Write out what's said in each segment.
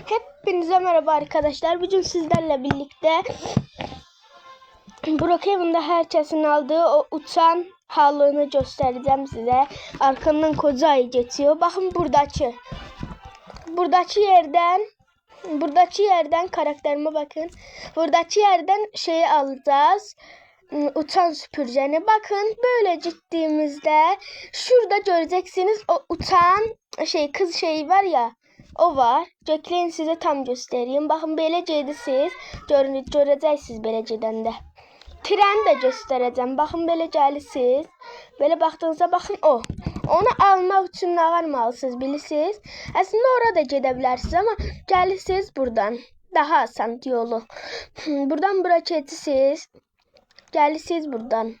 Hepinize merhaba arkadaşlar. Bugün sizlerle birlikte Brookhaven'da herkesin aldığı o uçan halını göstereceğim size. Arkamdan koca ayı geçiyor. Bakın buradaki yerden karakterime bakın. Buradaki yerden şeyi alacağız. Uçan süpürgeni. Bakın böyle gittiğimizde şurada göreceksiniz o uçan kız şeyi var ya. O var. Bekleyin size tam göstereyim. Bakın beleceydi siz. Göreceksiniz beleceden de. Tren de göstereceğim. Bakın beleceli siz. Böyle baktığınızda bakın o. Onu almak için ne varmalısınız bilirsiniz. Aslında orada gidebilirsiniz ama gelirsiniz buradan. Daha asan yolu. Buradan bura geçirsiniz. Gelirsiniz buradan.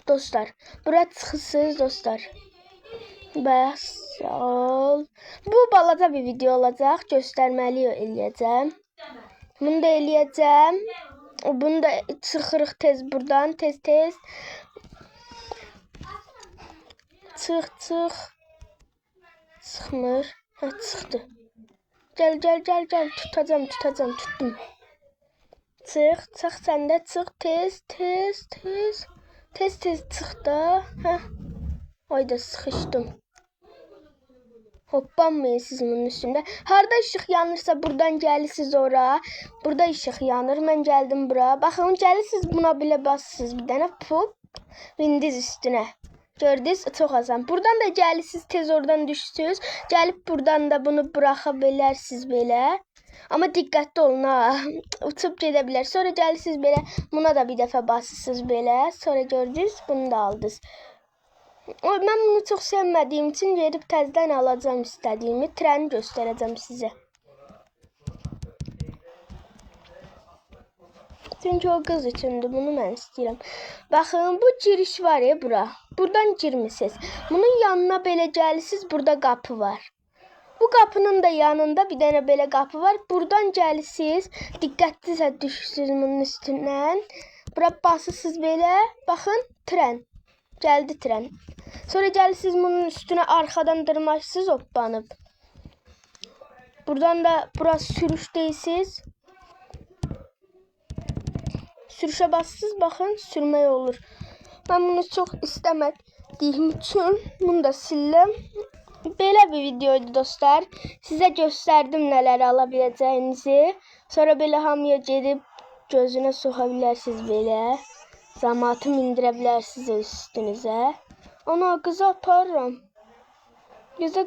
Dostlar. Bura çıxırsınız dostlar. Bəs ol. Bu balaca bir video olacaq. Göstərməli eləyəcəm. Bunu da eləyəcəm. Bunu da çıxırıq tez buradan. Tez. Çıx. Çıxmır. Ha, çıxdı. Gəl. Tutacam. Tutdum. Çıx sən də çıx. Tez çıx da. Hə. Ayda sıxışdım. Hoppanmayın siz bunun üstünde. Harda ışık yanırsa buradan gelirsiniz ora. Burada ışık yanır. Ben geldim bura. Bakın gelirsiniz buna bile basırsınız bir tane. Pop. Vindiz üstüne. Gördünüz çok azam. Buradan da gelirsiniz tez oradan düşsünüz. Gelip buradan da bunu bırakabilirsiniz böyle. Ama dikkatli olun ha. Uçup gidebilir. Sonra gelirsiniz böyle. Buna da bir defa basırsınız böyle. Sonra gördünüz bunu da aldınız. Ben bunu çok sevmediğim için gelip təzdən alacağım istediğimi. Treni göstereceğim size. Çünkü o kız içindi. Bunu ben istiyorum. Bakın bu giriş var ya bura. Buradan girmişsiniz. Bunun yanına belə gəlirsiniz. Burada kapı var. Bu kapının da yanında bir tane belə kapı var. Buradan gəlirsiniz. Diqqətlisə düşürsünüz bunun üstündən. Bura basırsınız belə. Bakın tren. Geldi tren. Sonra gelirsiniz bunun üstüne arkadan dırmaşsınız hoppanıp. Buradan da burası sürüş değilsiz. Sürüşe bassız bakın sürmeye olur. Ben bunu çok istemediğim için bunu da sildim. Böyle bir videoydu dostlar. Size gösterdim neler alabileceğinizi. Sonra böyle hamıya gelip gözüne sokabilirsiniz böyle. Zamatımı indirebilirsiniz üstünüze. Ana kızı aparırım.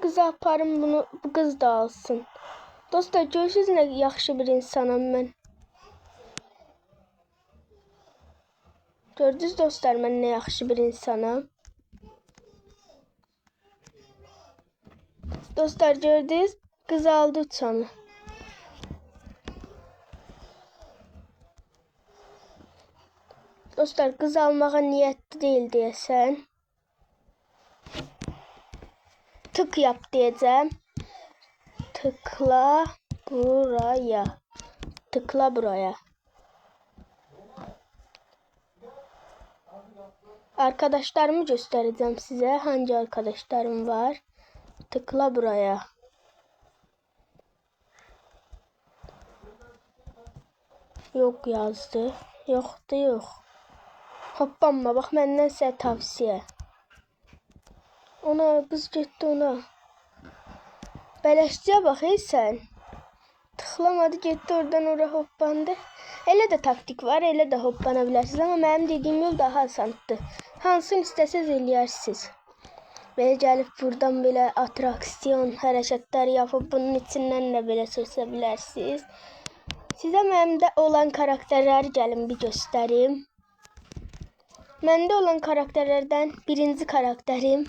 Kızı aparım bunu bu kız da alsın. Dostlar görürsünüz ne yaxşı bir insanım ben. Gördünüz dostlar ben ne yaxşı bir insanım. Dostlar gördünüz kız aldı uçanı. Dostlar kız almağa niyetli değil diyesen. Tık yap diyeceğim. Tıkla buraya. Tıkla buraya. Arkadaşlarımı göstereceğim size. Hangi arkadaşlarım var? Tıkla buraya. Yok yazdı. Yok. Hoppanma bak benden size tavsiye. Ona kız getdi ona. Bələşçiyə bax sen. Tıklamadı getdi oradan oraya hoppandı. Elə də taktik var, elə də hoppana bilərsiniz. Ama mənim dediyim yol daha asandır. Hansını istəsəz eləyərsiniz. Belə gəlib buradan belə atraksiyon hərəkətlər yapıb bunun içindən də belə sürsə bilərsiniz. Sizə məndə olan karakterləri gəlin bir göstərim. Məndə olan karakterlərdən birinci karakterim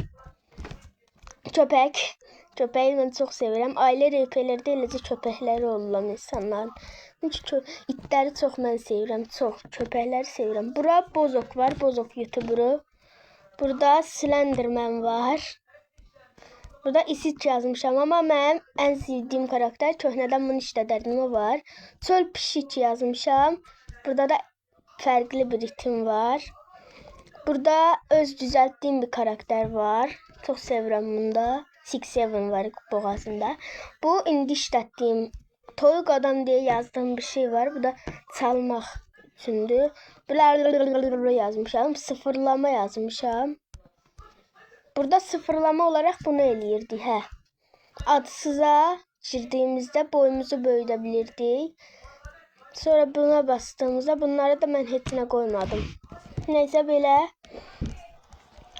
köpək. Köpeği ben çok severim. Aile RP'lerde eləcə köpəkləri olan insanların. Çünki itləri çox mən sevirəm. Çox köpəkləri sevirəm. Bura Bozok var. Bozok YouTuber'u. Burada Slenderman var. Burada Isich yazmışam ama mənim ən sevdiyim karakter köhnədən bunu işlədərdim o var. Çöl Pişik yazmışam. Burada da fərqli bir ritim var. Burada öz düzəltdiyim bir karakter var. Çok sevirəm bunda. 6-7 var boğazında. Bu indi işlətdiyim Toyuq adam diye yazdığım bir şey var. Bu da çalmaq üçündür. Bunlar yazmışam. Sıfırlama yazmışam. Burada sıfırlama olarak bunu eləyirdik. Hə. Adsıza girdiyimizdə boyumuzu böyüdə Sonra buna bastığımızda bunları da mən heç nə qoymadım. Neysə belə.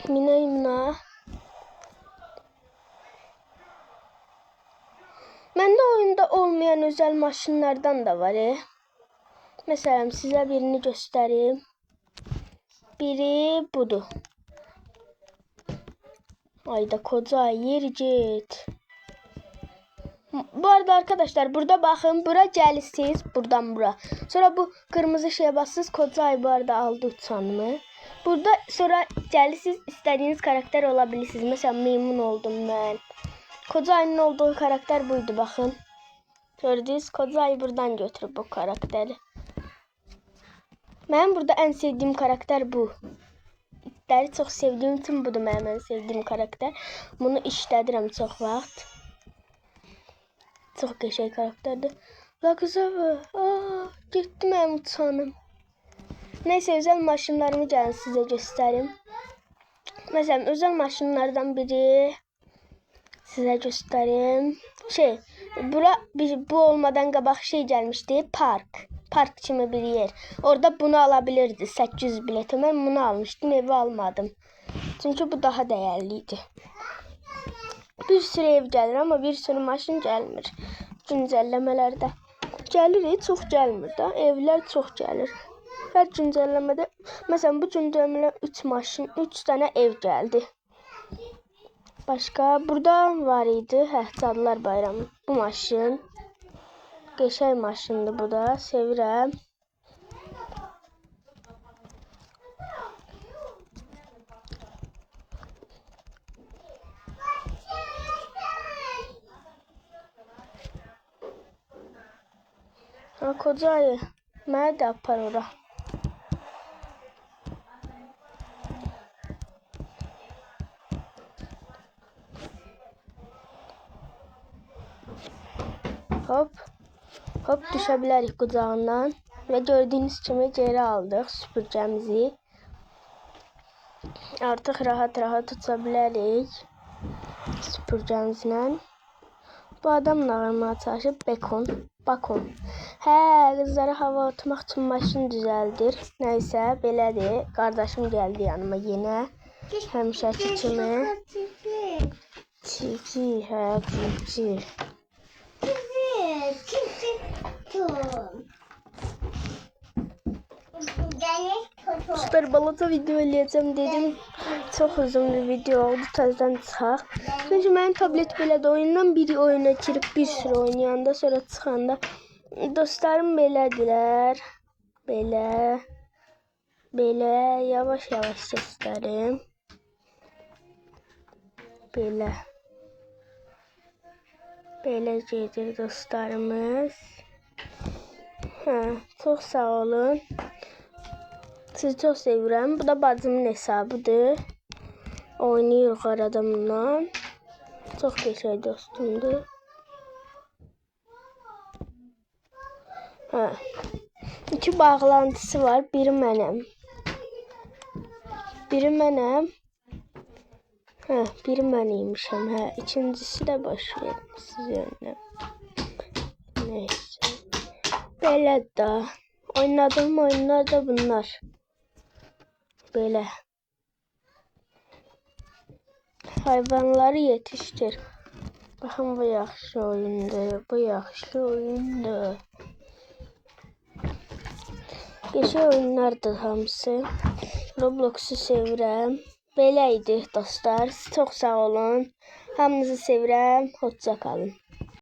Minə. Məndə oyunda olmayan özel maşınlardan da var. Mesela sizə birini göstəreyim. Biri budur. Ayda koca yer git. Bu arada arkadaşlar burada bakın. Bura gəlirsiniz. Buradan bura. Sonra bu kırmızı şeye bassınız. Koca ay bu arada aldı uçanımı. Burada sonra gəlirsiniz. İstediğiniz karakter olabilirsiniz. Mesela memnun oldum ben. Koca ayının olduğu karakter buydu bakın. Gördünüz. Koca ayı buradan götürüp bu karakteri. Ben burada en sevdiğim karakter bu. İtləri çok sevdiğim için budur mənim en sevdiğim karakter. Bunu işlədirəm çox vaxt. Çok qəşəng karakterdir. La kıza bak. Gitti mənim uçanım. Neyse özel maşınlarımı gəlin sizə göstərim. Mesela özel maşınlardan biri sizə göstərim. Bu olmadan qabaq gəlmişdi. Park kimi bir yer. Orada bunu alabilirdi. 800 bileti. Ben bunu almıştım. Evi almadım. Çünkü bu daha değerliydi. Bir sürü ev gelir ama bir sürü maşın gelmir. Güncellemelerde. Gelir, çok gelmir da. Evler çok gelir. Her güncellemede mesela bu güncellemede 3 maşın, 3 tane ev geldi. Başka burada var idi. Cadılar Bayramı. Bu maşın. Geçen maşındı bu da. Sevirəm. Koca ayı. Mənə də apar ora. Hop düşebilirik kucağından. Ve gördüğünüz gibi geri aldık süpürgemizi. Artık rahat tutabilirik süpürgemizle. Bu adam nağırmaya çalışıb Bakon. Kızlara hava atmaq üçün maşın düzəldir. Neyse belədir. Qardaşım geldi yanıma yine. Həmişəki kimi. Cici. Dostlar balata video eləyəcəm dedim. Çok uzun bir video oldu. Tezden çıxaq. Çünkü mənim tablet belə də oyundan biri oyuna girib bir sürü oynayanda sonra çıxanda dostlarım belədilər. Belə yavaş göstərim. Belə gedir dostlarımız. Çok sağ olun. Sizi çok sevirəm. Bu da bacımın hesabıdır. Oynayırıq adamla. Çok geçer dostumdur. İki bağlantısı var. Biri mənim. Biri məniymişəm. İkincisi de boş verin sizə. Neyse. Belə də. Oynadığım oyunlar da bunlar. Böyle. Hayvanları yetiştir. Bakın bu yaxşı oyundur. Geçen oyunlardır hamısı. Roblox'u sevirəm. Belə idi dostlar. Çok sağ olun. Hamınızı sevirəm. Hoşça kalın.